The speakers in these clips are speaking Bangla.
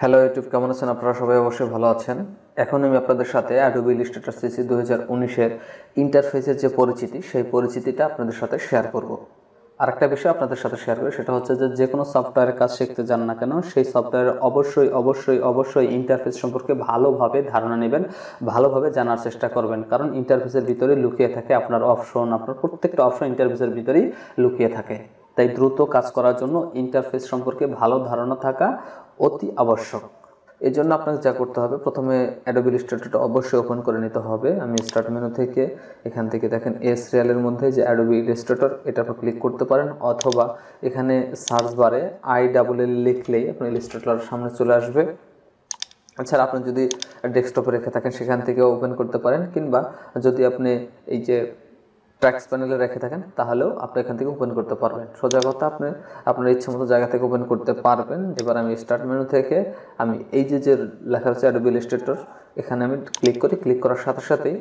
হ্যালো ইউটিউব, কেমন আছেন আপনারা? সবাই অবশ্যই ভালো আছেন। এখন আমি আপনাদের সাথে অ্যাডোবি ইলাস্ট্রেটর সিসি 2019-এর ইন্টারফেসের যে পরিচিতি, সেই পরিচিতিটা আপনাদের সাথে শেয়ার করব। আর একটা বিষয় আপনাদের সাথে শেয়ার করি, সেটা হচ্ছে যে কোনো সফটওয়্যারের কাজ শিখতে যান না কেন, সেই সফটওয়্যারের অবশ্যই ইন্টারফেস সম্পর্কে ভালোভাবে ধারণা নেবেন, ভালোভাবে জানার চেষ্টা করবেন। কারণ ইন্টারফেসের ভিতরে লুকিয়ে থাকে আপনার অপশন, আপনার প্রত্যেকটা অপশন ইন্টারফেসের ভিতরেই লুকিয়ে থাকে। তাই দ্রুত কাজ করার জন্য ইন্টারফেস সম্পর্কে ভালো ধারণা থাকা অতি আবশ্যক। এই জন্য আপনাকে যা করতে হবে, প্রথমে অ্যাডোবি ইলাস্ট্রেটরটা অবশ্যই ওপেন করে নিতে হবে। আমি স্টার্ট মেনু থেকে এখান থেকে দেখেন এস রিয়ালের মধ্যে যে অ্যাডোবি ইলাস্ট্রেটর, এটার উপর ক্লিক করতে পারেন, অথবা এখানে সার্চ বারে ILL লিখলেই আপনার ইলাস্ট্রেটর সামনে চলে আসবে। এছাড়া আপনি যদি ডেস্কটপে রেখে থাকেন সেখান থেকে ওপেন করতে পারেন, কিংবা যদি আপনি এই যে ট্র্যাক্স প্যানেলে রেখে থাকেন তাহলেও আপনি এখান থেকে ওপেন করতে পারবেন। সোজা কথা, আপনি আপনার ইচ্ছে মতো জায়গা থেকে ওপেন করতে পারবেন। এবার আমি স্টার্ট মেনু থেকে আমি এই যে লেখা আছে অ্যাডোবি ইলাস্ট্রেটর, এখানে আমি ক্লিক করি। ক্লিক করার সাথে সাথেই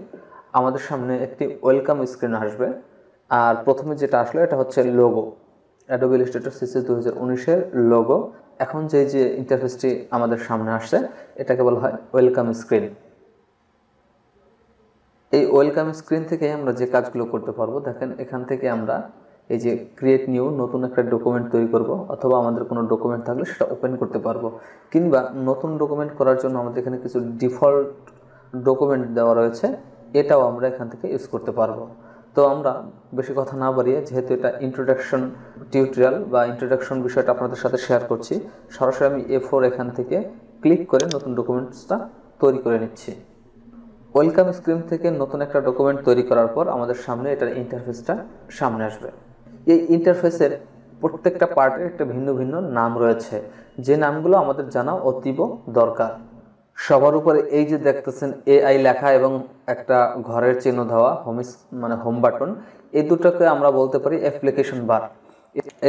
আমাদের সামনে একটি ওয়েলকাম স্ক্রিন আসবে। আর প্রথমে যেটা আসলো এটা হচ্ছে লোগো, অ্যাডোবি ইলাস্ট্রেটর সিসি 2019-এর লোগো। এখন যে ইন্টারফেসটি আমাদের সামনে আসছে এটাকে বলা হয় ওয়েলকাম স্ক্রিন। এই ওয়েলকাম স্ক্রিন থেকে আমরা যে কাজগুলো করতে পারবো, দেখেন এখান থেকে আমরা এই যে ক্রিয়েট নিউ, নতুন একটা ডকুমেন্ট তৈরি করব, অথবা আমাদের কোনো ডকুমেন্ট থাকলে সেটা ওপেন করতে পারবো। কিংবা নতুন ডকুমেন্ট করার জন্য আমাদের এখানে কিছু ডিফল্ট ডকুমেন্ট দেওয়া রয়েছে, এটাও আমরা এখান থেকে ইউজ করতে পারবো। তো আমরা বেশি কথা না বাড়িয়ে, যেহেতু এটা ইন্ট্রোডাকশন টিউটোরিয়াল বা ইন্ট্রোডাকশন বিষয়টা আপনাদের সাথে শেয়ার করছি, সরাসরি আমি A4 এখান থেকে ক্লিক করে নতুন ডকুমেন্টসটা তৈরি করে নিচ্ছি। ওয়েলকাম স্ক্রিন থেকে নতুন একটা ডকুমেন্ট তৈরি করার পর আমাদের সামনে এটার ইন্টারফেসটা সামনে আসবে। এই ইন্টারফেসের প্রত্যেকটা পার্টের একটা ভিন্ন ভিন্ন নাম রয়েছে, যে নামগুলো আমাদের জানা অতীব দরকার। সবার উপরে এই যে দেখতেছেন AI লেখা এবং একটা ঘরের চিহ্ন দেওয়া, হোম বাটন, এই দুটোকে আমরা বলতে পারি অ্যাপ্লিকেশন বার।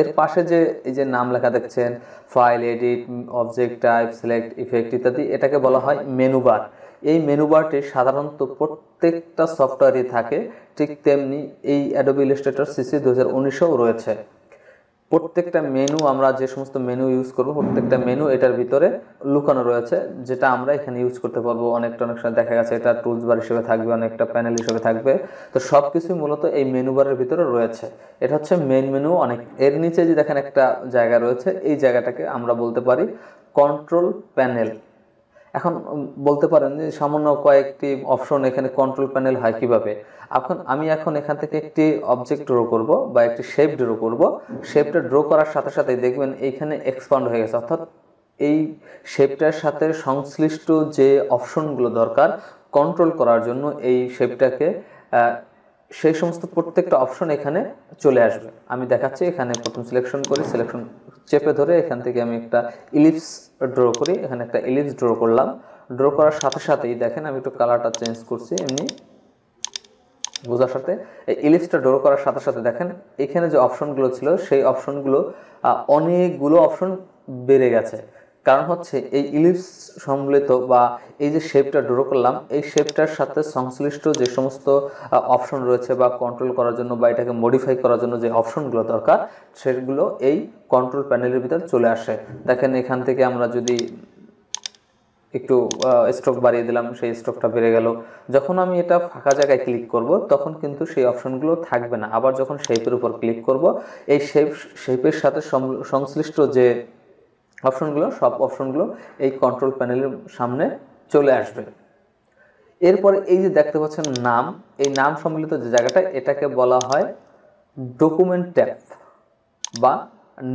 এর পাশে যে এই যে নাম লেখা দেখছেন, file, edit, object type, select, effect ইত্যাদি, এটাকে বলা হয় মেনু বার। এই মেনু বারটি সাধারণত প্রত্যেকটা সফটওয়্যারই থাকে, ঠিক তেমনি এই অ্যাডোবি ইলাস্ট্রেটর সিসি 2019-এও রয়েছে। প্রত্যেকটা মেনু, আমরা যে সমস্ত মেনু ইউজ করব, প্রত্যেকটা মেনু এটার ভিতরে লুকানো রয়েছে, যেটা আমরা এখানে ইউজ করতে পারবো। অনেক সময় দেখা গেছে এটা টুলস বার হিসেবে থাকবে, অনেকটা প্যানেল হিসেবে থাকবে। তো সব কিছুই মূলত এই মেনু বারের ভিতরে রয়েছে। এটা হচ্ছে মেন মেনু। অনেক এর নিচে যে দেখেন একটা জায়গা রয়েছে, এই জায়গাটাকে আমরা বলতে পারি কন্ট্রোল প্যানেল। এখন বলতে পারেন যে সামান্য কয়েকটি অপশন এখানে কন্ট্রোল প্যানেল হয় কিভাবে। আমি এখন এখান থেকে একটি অবজেক্ট ড্র করব বা একটি শেপ ড্র করব। শেপটা ড্র করার সাথে সাথে দেখবেন এইখানে এক্সপান্ড হয়ে গেছে, অর্থাৎ এই শেপটার সাথে সংশ্লিষ্ট যে অপশনগুলো দরকার কন্ট্রোল করার জন্য এই শেপটাকে, সেই সমস্ত প্রত্যেকটা অপশন এখানে চলে আসবে। আমি দেখাচ্ছি, এখানে প্রথম সিলেকশন করি, সিলেকশন চেপে ধরে এখান থেকে আমি একটা ইলিপস ড্র করি। এখানে একটা ইলিপস ড্র করলাম। ড্র করার সাথে সাথেই দেখেন আমি একটু কালারটা চেঞ্জ করছি এমনি বোঝার সাথে। এই ইলিপসটা ড্র করার সাথে সাথে দেখেন এখানে যে অপশনগুলো ছিল সেই অপশনগুলো অনেকগুলো অপশন বেড়ে গেছে। কারণ হচ্ছে এই ইলিপস সম্মিলিত বা এই যে শেপটা ড্র করলাম, এই শেপটার সাথে সংশ্লিষ্ট যে সমস্ত অপশন রয়েছে বা কন্ট্রোল করার জন্য বা এটাকে মডিফাই করার জন্য যে অপশনগুলো দরকার, সেগুলো এই কন্ট্রোল প্যানেলের ভিতরে চলে আসে। দেখেন এখান থেকে আমরা যদি একটু স্ট্রোক বাড়িয়ে দিলাম, সেই স্ট্রোকটা বেড়ে গেল। যখন আমি এটা ফাঁকা জায়গায় ক্লিক করব তখন কিন্তু সেই অপশনগুলো থাকবে না। আবার যখন শেপের উপর ক্লিক করব, এই শেপের সাথে সংশ্লিষ্ট যে অপশনগুলো, সব অপশনগুলো এই কন্ট্রোল প্যানেলের সামনে চলে আসবে। এরপরে এই যে দেখতে পাচ্ছেন নাম, এই নাম সম্মিলিত যে জায়গাটা, এটাকে বলা হয় ডকুমেন্ট ট্যাব বা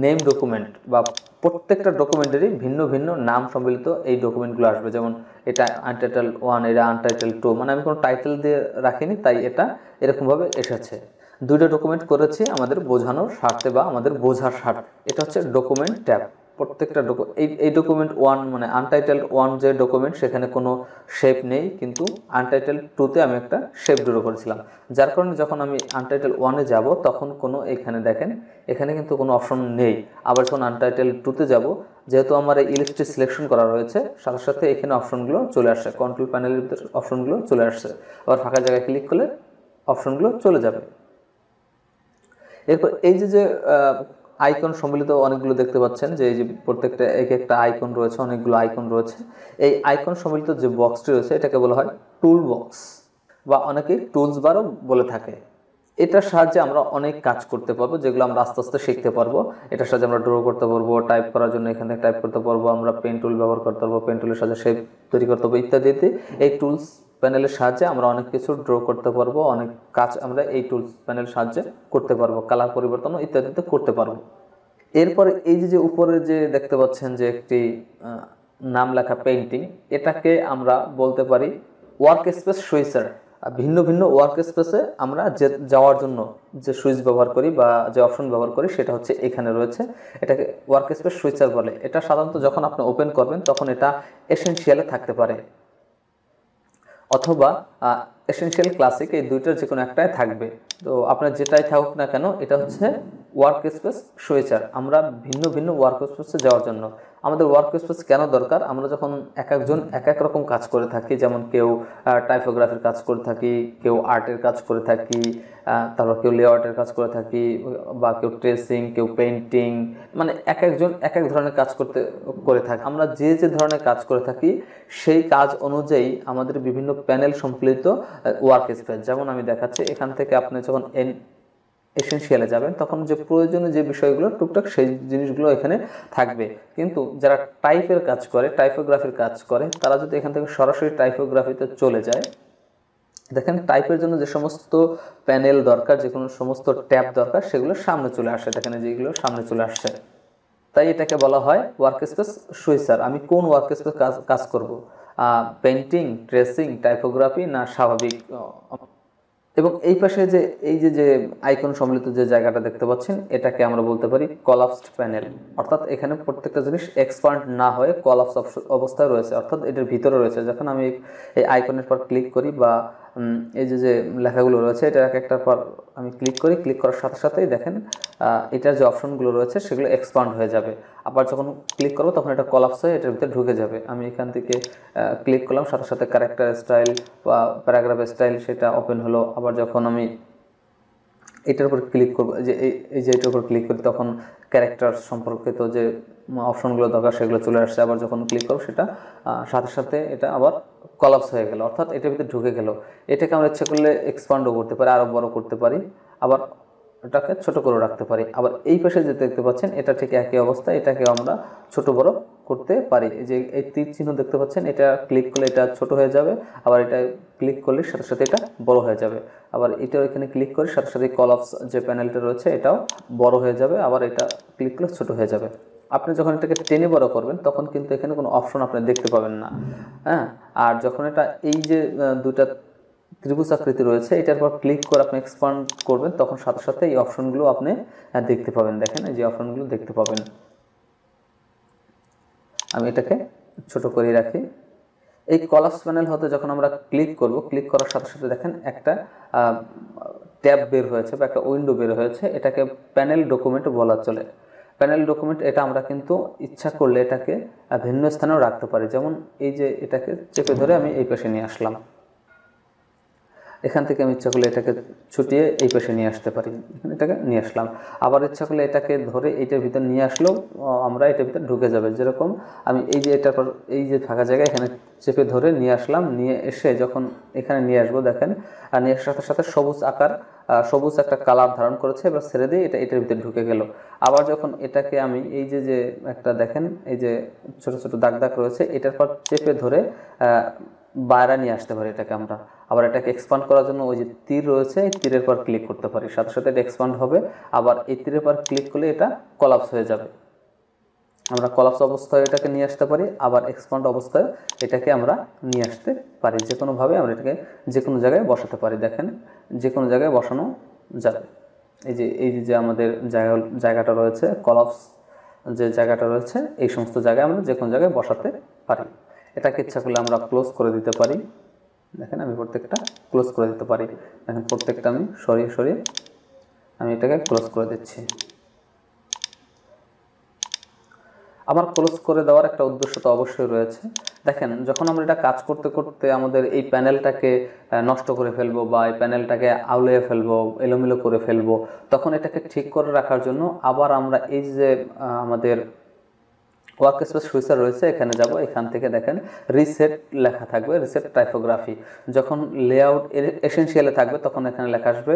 নেম ডকুমেন্ট। বা প্রত্যেকটা ডকুমেন্টেরই ভিন্ন ভিন্ন নাম সম্মিলিত এই ডকুমেন্টগুলো আসবে। যেমন এটা আনটাইটেল 1, এটা আনটাইটেল 2, মানে আমি কোনো টাইটেল দিয়ে রাখিনি, তাই এটা এরকমভাবে এসেছে। দুইটা ডকুমেন্ট করেছি আমাদের বোঝানোর স্বার্থে বা আমাদের বোঝার স্বার্থে। এটা হচ্ছে ডকুমেন্ট ট্যাব। প্রত্যেকটা এই ডকুমেন্ট 1 মানে আনটাইটেল 1 যে ডকুমেন্ট, সেখানে কোনো শেপ নেই, কিন্তু আনটাইটেল 2-তে আমি একটা শেপ ড্র করেছিলাম। যার কারণে যখন আমি আনটাইটেল 1-এ যাব তখন কোনো, এখানে দেখেন এখানে কিন্তু কোনো অপশন নেই। আবার যখন আনটাইটেল 2-তে যাব, যেহেতু আমার এই ইলিপসটি সিলেকশন করা রয়েছে, সাথে সাথে এখানে অপশনগুলো চলে আসছে, কন্ট্রোল প্যানেলের ভিতরে অপশনগুলো চলে আসছে। আবার ফাঁকা জায়গায় ক্লিক করলে অপশনগুলো চলে যাবে। এরপর এই যে আইকন সম্মিলিত অনেকগুলো দেখতে পাচ্ছেন যে এই যে প্রত্যেকটা এক একটা আইকন রয়েছে, অনেকগুলো আইকন রয়েছে। এই আইকন সম্মিলিত যে বক্সটি রয়েছে এটাকে বলা হয় টুল বক্স বা অনেকে টুলস বারও বলে থাকে। এটার সাহায্যে আমরা অনেক কাজ করতে পারবো, যেগুলো আমরা আস্তে আস্তে শিখতে পারবো। এটার সাহায্যে আমরা ড্র করতে পারবো, টাইপ করার জন্য এখান থেকে টাইপ করতে পারবো, আমরা পেন টুল ব্যবহার করতে পারবো, পেন টুলের সাহায্যে শেপ তৈরি করতে পারবো ইত্যাদি। এই টুলস প্যানেলের সাহায্যে আমরা অনেক কিছু ড্র করতে পারবো, অনেক কাজ আমরা এই টুলস প্যানেলের সাহায্যে করতে পারবো, কালার পরিবর্তন ইত্যাদিতে করতে পারবো। এরপরে এই যে উপরে যে দেখতে পাচ্ছেন যে একটি নাম লেখা পেইন্টিং, এটাকে আমরা বলতে পারি ওয়ার্ক স্পেস সুইচার। ভিন্ন ভিন্ন ওয়ার্ক স্পেসে আমরা যাওয়ার জন্য যে সুইচ ব্যবহার করি বা যে অপশন ব্যবহার করি সেটা হচ্ছে এখানে রয়েছে। এটাকে ওয়ার্ক স্পেস সুইচার বলে। এটা সাধারণত যখন আপনি ওপেন করবেন তখন এটা এসেনশিয়ালে থাকতে পারে অথবা এসেনশিয়াল ক্লাসিক, এই দুইটার যে কোনো একটাই থাকবে। তো আপনার যেটাই থাকুক না কেন এটা হচ্ছে ওয়ার্ক স্পেস সুইচার। আমরা ভিন্ন ভিন্ন ওয়ার্ক স্পেসে যাওয়ার জন্য আমাদের ওয়ার্ক স্পেস কেন দরকার? আমরা যখন এক একজন এক এক রকম কাজ করে থাকি, যেমন কেউ টাইপোগ্রাফির কাজ করে থাকি, কেউ আর্টের কাজ করে থাকি, তারপর কেউ লেআউটের কাজ করে থাকি, বা কেউ ট্রেসিং, কেউ পেইন্টিং, মানে এক একজন এক এক ধরনের কাজ করে থাকি। আমরা যে যে ধরনের কাজ করে থাকি সেই কাজ অনুযায়ী আমাদের বিভিন্ন প্যানেল সম্মিলিত ওয়ার্ক স্পেস। যেমন আমি দেখাচ্ছি, এখান থেকে আপনি যখন এসেনশিয়ালে যাবেন তখন যে প্রয়োজনীয় যে বিষয়গুলো টুকটাক সেই জিনিসগুলো এখানে থাকবে। কিন্তু যারা টাইপের কাজ করে, টাইপোগ্রাফির কাজ করে, তারা যদি এখান থেকে সরাসরি টাইপোগ্রাফিতে চলে যায়, দেখেন টাইপের জন্য যে সমস্ত প্যানেল দরকার, যে কোনো সমস্ত ট্যাব দরকার, সেগুলো সামনে চলে আসে। দেখেন যেগুলো সামনে চলে আসছে, তাই এটাকে বলা হয় ওয়ার্ক স্পেস সুইচার। আমি কোন ওয়ার্ক স্পেস কাজ করব, পেইন্টিং, ট্রেসিং, টাইপোগ্রাফি না স্বাভাবিক। এবং এই পাশে যে এই যে আইকন সম্মিলিত যে জায়গাটা দেখতে পাচ্ছেন এটাকে আমরা বলতে পারি কলাপসড প্যানেল। অর্থাৎ এখানে প্রত্যেকটা জিনিস এক্সপান্ড না হয়ে কলাপস অবস্থায় রয়েছে, অর্থাৎ এটার ভিতরে রয়েছে। যখন আমি এই আইকনের পর ক্লিক করি বা এই যে লেখাগুলো রয়েছে এটা এক একটার পর আমি ক্লিক করি, ক্লিক করার সাথে সাথেই দেখেন এটার যে অপশনগুলো রয়েছে সেগুলো এক্সপান্ড হয়ে যাবে। আবার যখন ক্লিক করবো তখন এটা কলাপস হয়ে এটার ভিতরে ঢুকে যাবে। আমি এখান থেকে ক্লিক করলাম, সাথে সাথে ক্যারেক্টার স্টাইল বা প্যারাগ্রাফ স্টাইল সেটা ওপেন হলো। আবার যখন আমি এটার উপর ক্লিক করবো, এই যে এটার উপর ক্লিক করি তখন ক্যারেক্টার সম্পর্কিত যে অপশনগুলো দরকার সেগুলো চলে আসছে। আবার যখন ক্লিক করবো সেটা সাথে সাথে এটা আবার কলাপস হয়ে গেল, অর্থাৎ এটার ভিতরে ঢুকে গেল। এটাকে আমরা ইচ্ছা করলে এক্সপান্ডও করতে পারি, আরও বড় করতে পারি, আবার এটাকে ছোট করে রাখতে পারি। আবার এই পাশে যে দেখতে পাচ্ছেন এটা ঠিক একই অবস্থা, এটাকে আমরা ছোট বড় করতে পারি। এই যে এই তীর চিহ্ন দেখতে পাচ্ছেন, এটা ক্লিক করলে এটা ছোট হয়ে যাবে, আবার এটা ক্লিক করলে সাথে সাথে এটা বড় হয়ে যাবে। আবার এটাও এখানে ক্লিক করে সাথে সাথে কলাপস যে প্যানেলটা রয়েছে এটাও বড় হয়ে যাবে, আবার এটা ক্লিক করলে ছোট হয়ে যাবে। আপনি যখন এটাকে টেনে বড় করবেন তখন কিন্তু এখানে কোনো অপশন আপনি দেখতে পাবেন না। হ্যাঁ, আর যখন এটা এই যে দুটা ত্রিভুজ আকৃতি রয়েছে এটার পর ক্লিক করে আপনি এক্সপান্ড করবেন তখন সাথে সাথে এই অপশনগুলো আপনি দেখতে পাবেন। দেখেন এই যে অপশনগুলো দেখতে পাবেন। আমি এটাকে ছোট করে রাখি। এই কলাপস প্যানেল হতে যখন আমরা ক্লিক করব, ক্লিক করার সাথে সাথে দেখেন একটা ট্যাব বের হয়েছে বা একটা উইন্ডো বের হয়েছে, এটাকে প্যানেল ডকুমেন্ট বলা চলে। প্যানেল ডকুমেন্ট এটা আমরা কিন্তু ইচ্ছা করলে এটাকে ভিন্ন স্থানেও রাখতে পারি। যেমন এই যে এটাকে চেপে ধরে আমি এই পাশে নিয়ে আসলাম, এখান থেকে আমি ইচ্ছা করলে এটাকে ছুটিয়ে এই পাশে নিয়ে আসতে পারি, এটাকে নিয়ে আসলাম। আবার ইচ্ছা করলে এটাকে ধরে এইটার ভিতর নিয়ে আসলেও আমরা এটার ভিতর ঢুকে যাবে। যেরকম আমি এই যে এটার পর এই যে ফাঁকা জায়গায় এখানে চেপে ধরে নিয়ে আসলাম, নিয়ে এসে যখন এখানে নিয়ে আসবো দেখেন, আর নিয়ে আসার সাথে সাথে সবুজ একটা কালার ধারণ করেছে। এবার ছেড়ে দিয়ে এটার ভিতরে ঢুকে গেল। আবার যখন এটাকে আমি এই যে একটা দেখেন এই যে ছোট ছোট দাগ দাগ রয়েছে, এটার পর চেপে ধরে বাইরে নিয়ে আসতে পারি এটাকে আমরা। আবার এটাকে এক্সপান্ড করার জন্য ওই যে তীর রয়েছে এই তীরের পর ক্লিক করতে পারি, সাথে সাথে এটা এক্সপান্ড হবে। আবার এই তীরের পর ক্লিক করলে এটা কলাপস হয়ে যাবে। আমরা কলাপস অবস্থায় এটাকে নিয়ে আসতে পারি, আবার এক্সপান্ড অবস্থায় এটাকে আমরা নিয়ে আসতে পারি। যে কোনোভাবে আমরা এটাকে যে কোনো জায়গায় বসাতে পারি। দেখেন যে কোনো জায়গায় বসানো যাবে। এই যে আমাদের জায়গাটা রয়েছে, কলাপস যে জায়গাটা রয়েছে, এই সমস্ত জায়গায় আমরা যে কোনো জায়গায় বসাতে পারি। এটাকে ইচ্ছা করলে আমরা ক্লোজ করে দিতে পারি। দেখেন আমি প্রত্যেকটা ক্লোজ করে দিতে পারি। দেখেন প্রত্যেকটা আমি সরিয়ে আমি এটাকে ক্লোজ করে দিচ্ছি। আমার ক্লোজ করে দেওয়ার একটা উদ্দেশ্য তো অবশ্যই রয়েছে। দেখেন যখন আমরা এটা কাজ করতে করতে আমাদের এই প্যানেলটাকে নষ্ট করে ফেলবো বা এই প্যানেলটাকে আউলিয়ে ফেলবো, এলোমেলো করে ফেলবো, তখন এটাকে ঠিক করে রাখার জন্য আবার আমরা এই যে আমাদের ওয়ার্কস্পেস সুইচার রয়েছে এখানে যাব, এখান থেকে দেখেন রিসেট লেখা থাকবে, রিসেট টাইপোগ্রাফি। যখন লেআউট এসেনশিয়ালে থাকবে তখন এখানে লেখা আসবে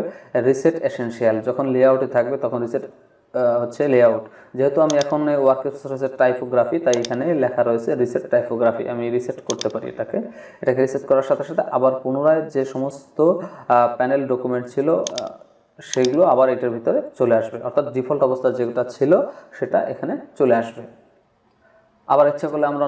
রিসেট এসেনশিয়াল, যখন লেআউটে থাকবে তখন রিসেট হচ্ছে লেআউট। যেহেতু আমি এখন ওয়ার্কস্পেস রয়েছে টাইপোগ্রাফি, তাই এখানে লেখা রয়েছে রিসেট টাইপোগ্রাফি। আমি রিসেট করতে পারি এটাকে রিসেট করার সাথে সাথে আবার পুনরায় যে সমস্ত প্যানেল ডকুমেন্ট ছিল সেগুলো আবার এটার ভিতরে চলে আসবে, অর্থাৎ ডিফল্ট অবস্থা যেটা ছিল সেটা এখানে চলে আসবে। আবার ইচ্ছা করলে আমরা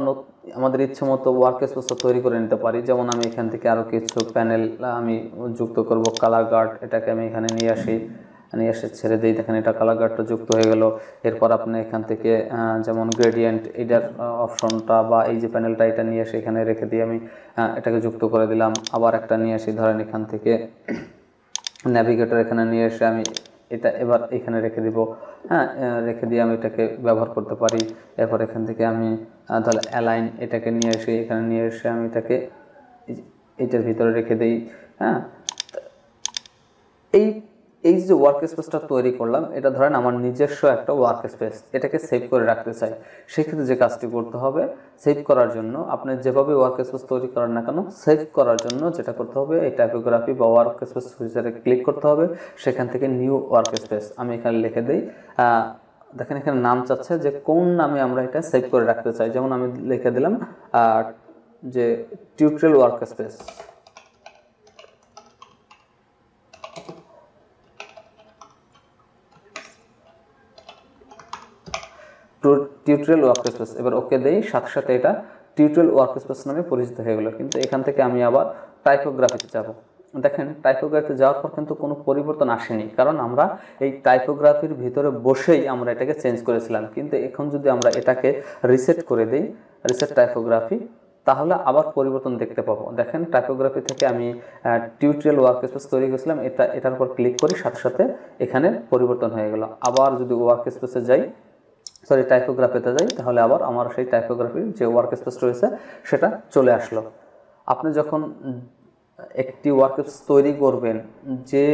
আমাদের ইচ্ছে মতো ওয়ার্কস্পেসটা তৈরি করে নিতে পারি। যেমন আমি এখান থেকে আরও কিছু প্যানেল আমি যুক্ত করব, কালার গার্ড, এটাকে আমি এখানে নিয়ে এসে ছেড়ে দিই, দেখেন এটা কালার গার্ডটা যুক্ত হয়ে গেল। এরপর আপনি এখান থেকে যেমন গ্রেডিয়েন্ট এটার অপশনটা বা এই যে প্যানেলটা এটা নিয়ে এসে এখানে রেখে দিয়ে আমি এটাকে যুক্ত করে দিলাম। আবার একটা নিয়ে আসি, ধরেন এখান থেকে ন্যাভিগেটর এখানে নিয়ে এসে আমি এটা এবার এখানে রেখে দিব, রেখে দিয়ে আমি এটাকে ব্যবহার করতে পারি। এরপর এখান থেকে আমি তাহলে অ্যালাইন এটাকে নিয়ে এসে এখানে নিয়ে এসে আমি এটাকে এটার ভিতরে রেখে দিই। এই যে ওয়ার্কস্পেসটা তৈরি করলাম, এটা ধরেন আমার নিজস্ব একটা ওয়ার্কস্পেস, এটাকে সেভ করে রাখতে চাই। সেক্ষেত্রে যে কাজটি করতে হবে, সেভ করার জন্য আপনি যেভাবে ওয়ার্কস্পেস তৈরি করেন না কেন, সেভ করার জন্য যেটা করতে হবে, এই টাইপোগ্রাফি বা ওয়ার্কস্পেস সুইচারে ক্লিক করতে হবে। সেখান থেকে নিউ ওয়ার্কস্পেস আমি এখানে লিখে দিই। দেখেন এখানে নাম চাচ্ছে যে কোন নামে আমরা এটা সেভ করে রাখতে চাই। যেমন আমি লিখে দিলাম যে টিউটোরিয়াল ওয়ার্কস্পেস। টিউটোরিয়াল ওয়ার্কস্পেস এবার ওকে দেই, সাথে সাথে এটা টিউটোরিয়াল ওয়ার্কস্পেস নামে পরিচিত হয়ে গেল। কিন্তু এখান থেকে আমি আবার টাইপোগ্রাফিতে যাব। দেখেন টাইপোগ্রাফিতে যাওয়ার পর কিন্তু কোনো পরিবর্তন আসেনি, কারণ আমরা এই টাইপোগ্রাফির ভিতরে বসেই আমরা এটাকে চেঞ্জ করেছিলাম। কিন্তু এখন যদি আমরা এটাকে রিসেট করে দিই, রিসেট টাইপোগ্রাফি, তাহলে আবার পরিবর্তন দেখতে পাবো। দেখেন টাইপোগ্রাফি থেকে আমি টিউটোরিয়াল ওয়ার্কস্পেস তৈরি করেছিলাম, এটার উপর ক্লিক করি, সাথে সাথে এখানে পরিবর্তন হয়ে গেল। আবার যদি ওয়ার্কস্পেসে যাই, টাইপোগ্রাফিতে যাই, তাহলে আবার আমার সেই টাইপোগ্রাফির যে ওয়ার্কস্পেস রয়েছে সেটা চলে আসলো। আপনি যখন একটি ওয়ার্কস্পেস তৈরি করবেন, যে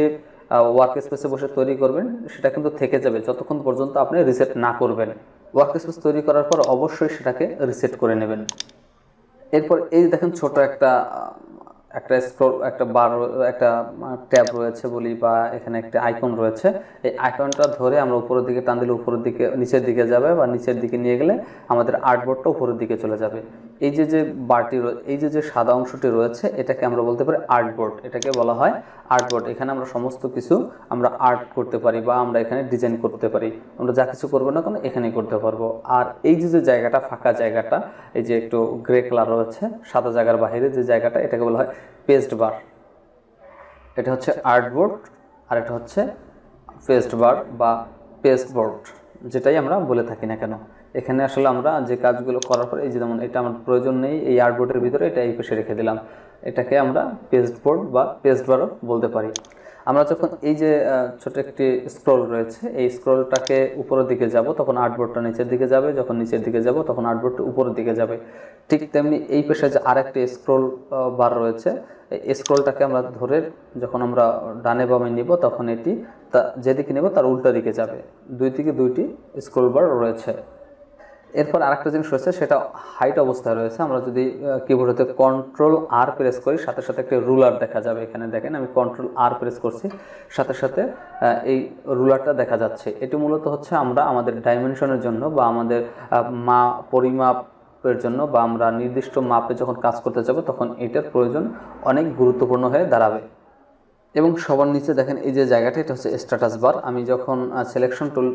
ওয়ার্কস্পেসে বসে তৈরি করবেন, সেটা কিন্তু থেকে যাবে যতক্ষণ পর্যন্ত আপনি রিসেট না করবেন। ওয়ার্কস্পেস তৈরি করার পর অবশ্যই সেটাকে রিসেট করে নেবেন। এরপর এই দেখেন ছোট একটা স্ক্রল, একটা বার, একটা ট্যাব রয়েছে বলি, বা এখানে একটা আইকন রয়েছে। এই আইকনটা ধরে আমরা উপরের দিকে টান দিলে উপরের দিকে, নিচের দিকে যাবে, বা নিচের দিকে নিয়ে গেলে আমাদের আর্টবোর্ডটা উপরের দিকে চলে যাবে। এই যে বারটি, এই যে সাদা অংশটি রয়েছে, এটাকে আমরা বলতে পারি আর্টবোর্ড, এটাকে বলা হয় আর্টবোর্ড। এখানে আমরা সমস্ত কিছু আমরা আর্ট করতে পারি বা আমরা এখানে ডিজাইন করতে পারি। আমরা যা কিছু করবো না কেন এখানেই করতে পারবো। আর এই যে জায়গাটা, ফাঁকা জায়গাটা, এই যে একটু গ্রে কালার রয়েছে সাদা জায়গার বাইরে যে জায়গাটা, এটাকে বলা হয় পেস্ট বার। এটা হচ্ছে আর্টবোর্ড আর এটা হচ্ছে পেস্ট বার বা পেস্ট বোর্ড, যেটাই আমরা বলে থাকি না কেন। এখানে আসলে আমরা যে কাজগুলো করার পর, এই যে যেমন এটা আমার প্রয়োজন নেই এই আর্টবোর্ডের ভিতরে, এটা এই পাশে রেখে দিলাম, এটাকে আমরা পেস্ট বোর্ড বা পেস্ট বারও বলতে পারি। আমরা যখন এই যে ছোট একটি স্ক্রল রয়েছে, এই স্ক্রলটাকে উপরের দিকে যাব, তখন আর্টবোর্ডটা নিচের দিকে যাবে, যখন নিচের দিকে যাব তখন আর্টবোর্ডটা উপরের দিকে যাবে। ঠিক তেমনি এই পাশে যে আরেকটি স্ক্রল বার রয়েছে, এই স্ক্রলটাকে আমরা ধরে যখন আমরা ডানে বামে নিব, তখন এটি যেদিকে নেব তার উল্টো দিকে যাবে। দুই দিকে দুইটি স্ক্রল বার রয়েছে। এরপর আরেকটা জিনিস রয়েছে, সেটা হাইট অবস্থায় রয়েছে। আমরা যদি কিবোর্ডে কন্ট্রোল আর প্রেস করি, সাথে সাথে একটা রুলার দেখা যাবে। এখানে দেখেন আমি কন্ট্রোল আর প্রেস করছি, সাথে সাথে এই রুলারটা দেখা যাচ্ছে। এটি মূলত হচ্ছে আমরা আমাদের ডাইমেনশনের জন্য বা আমাদের পরিমাপের জন্য, বা আমরা নির্দিষ্ট মাপে যখন কাজ করতে যাব তখন এটার প্রয়োজন অনেক গুরুত্বপূর্ণ হয়ে দাঁড়াবে। এবং সবার নিচে দেখেন এই যে জায়গাটা, এটা হচ্ছে স্ট্যাটাস বার। আমি যখন সিলেকশন টুল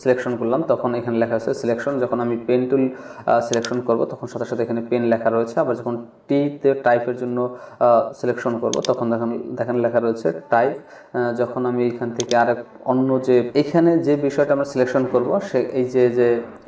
সিলেকশন করলাম তখন এখানে লেখা আছে সিলেকশন। যখন আমি পেন টুল সিলেকশন করব তখন সাথে সাথে এখানে পেন লেখা রয়েছে। আবার যখন টিতে টাইপের জন্য সিলেকশন করব তখন দেখেন লেখা রয়েছে টাইপ। যখন আমি এখান থেকে আরেক অন্য যে এখানে যে বিষয়টা আমরা সিলেকশন করব, সে এই যে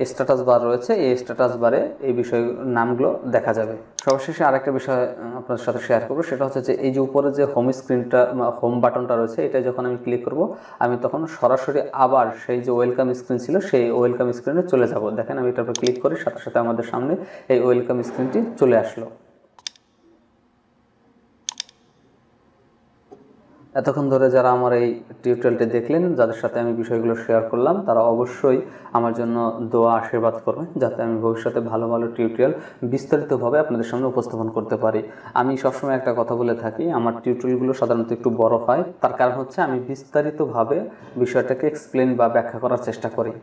স্ট্যাটাস বার রয়েছে, এই স্ট্যাটাস বারে এই বিষয় নামগুলো দেখা যাবে। সর্বশেষে আরেকটা বিষয় আপনাদের সাথে শেয়ার করব, সেটা হচ্ছে যে এই যে উপরে যে হোম স্ক্রিনটা, হোম বাটনটা রয়েছে, এটা যখন আমি ক্লিক করব আমি তখন সরাসরি আবার সেই যে ওয়েলকাম ওয়েলকাম স্ক্রিন ছিল সেই ওয়েলকাম স্ক্রিনে চলে যাব। দেখেন আমি এটার উপর ক্লিক করি, সাথে সাথে আমাদের সামনে এই ওয়েলকাম স্ক্রিনটি চলে আসলো। এতক্ষণ ধরে যারা আমার এই টিউটোরিয়ালটি দেখলেন, যাদের সাথে আমি বিষয়গুলো শেয়ার করলাম, তারা অবশ্যই আমার জন্য দোয়া আশীর্বাদ করবেন, যাতে আমি ভবিষ্যতে ভালো ভালো টিউটোরিয়াল বিস্তারিতভাবে আপনাদের সামনে উপস্থাপন করতে পারি। আমি সবসময় একটা কথা বলে থাকি, আমার টিউটোরিয়ালগুলো সাধারণত একটু বড় হয়, তার কারণ হচ্ছে আমি বিস্তারিতভাবে বিষয়টাকে এক্সপ্লেন বা ব্যাখ্যা করার চেষ্টা করি।